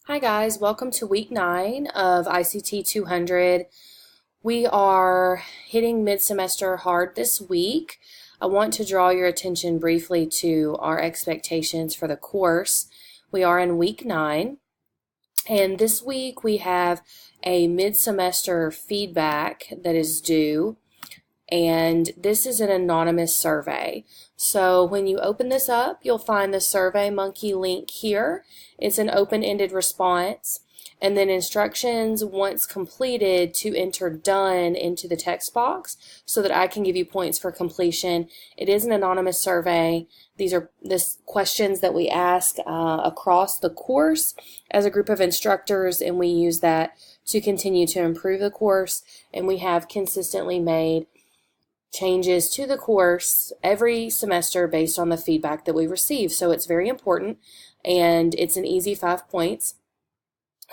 Hi guys, welcome to week 9 of ICT200. We are hitting mid-semester hard this week. I want to draw your attention briefly to our expectations for the course. We are in week 9, and this week we have a mid-semester feedback that is due, and this is an anonymous survey. So when you open this up, you'll find the SurveyMonkey link here. It's an open-ended response, and then instructions once completed to enter done into the text box so that I can give you points for completion. It is an anonymous survey. These are questions that we ask across the course as a group of instructors, and we use that to continue to improve the course, and we have consistently made changes to the course every semester based on the feedback that we receive. So it's very important, and it's an easy 5 points.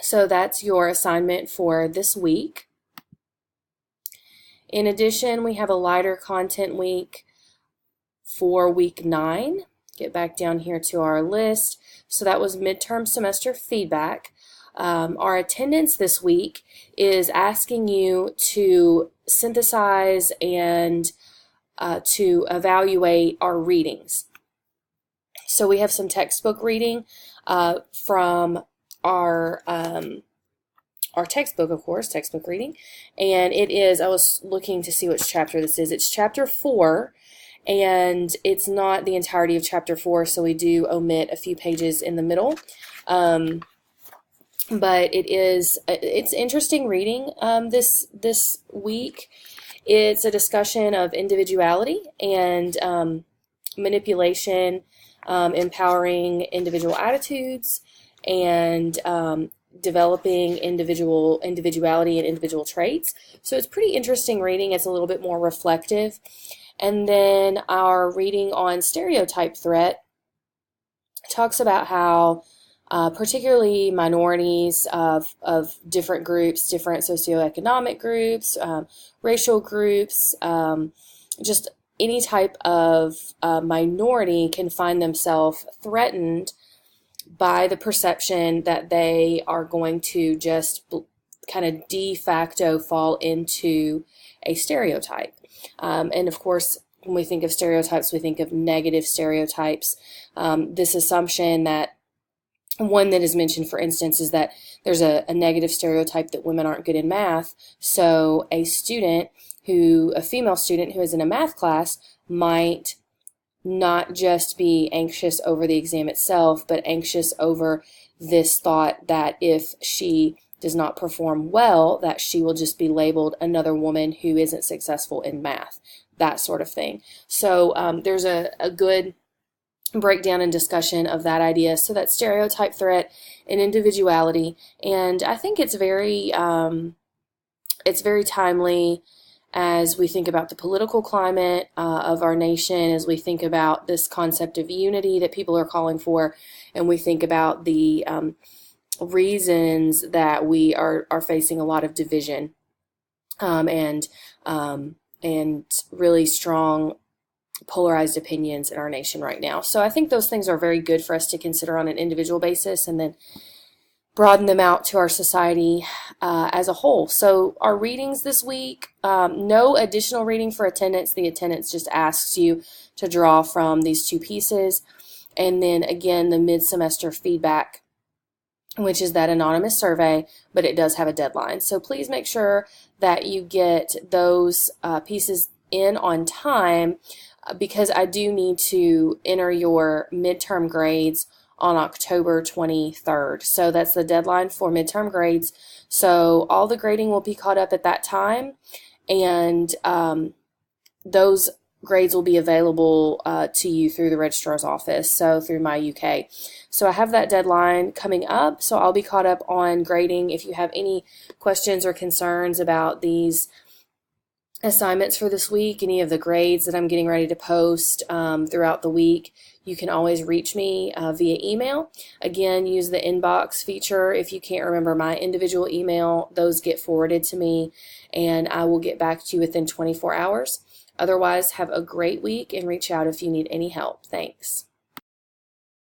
So that's your assignment for this week. In addition, we have a lighter content week for week 9. Get back down here to our list. So that was midterm semester feedback. Our attendance this week is asking you to synthesize and to evaluate our readings. So we have some textbook reading from our textbook, of course, textbook reading, and it is, I was looking to see which chapter this is. It's chapter 4, and it's not the entirety of chapter 4, so we do omit a few pages in the middle. But it's interesting reading this week. It's a discussion of individuality and manipulation, empowering individual attitudes, and developing individuality and individual traits. So it's pretty interesting reading. It's a little bit more reflective. And then our reading on stereotype threat talks about how particularly minorities of different groups, different socioeconomic groups, racial groups, just any type of minority can find themselves threatened by the perception that they are going to just kind of de facto fall into a stereotype. And of course, when we think of stereotypes, we think of negative stereotypes. This assumption that one that is mentioned, for instance, is that there's a negative stereotype that women aren't good in math. So a female student who is in a math class might not just be anxious over the exam itself, but anxious over this thought that if she does not perform well, that she will just be labeled another woman who isn't successful in math, that sort of thing. So there's a good breakdown and discussion of that idea. So that stereotype threat and individuality, and I think it's very timely as we think about the political climate of our nation, as we think about this concept of unity that people are calling for, and we think about the reasons that we are facing a lot of division and really strong polarized opinions in our nation right now. So I think those things are very good for us to consider on an individual basis and then broaden them out to our society as a whole. So our readings this week, no additional reading for attendance. The attendance just asks you to draw from these two pieces. And then again, the mid-semester feedback, which is that anonymous survey, but it does have a deadline. So please make sure that you get those pieces in on time, because I do need to enter your midterm grades on October 23rd. So that's the deadline for midterm grades. So all the grading will be caught up at that time, and those grades will be available to you through the registrar's office, so through My UK. So I have that deadline coming up, so I'll be caught up on grading. If you have any questions or concerns about these assignments for this week, any of the grades that I'm getting ready to post throughout the week, you can always reach me via email. Again, use the inbox feature. If you can't remember my individual email, those get forwarded to me, and I will get back to you within 24 hours. Otherwise, have a great week and reach out if you need any help. Thanks.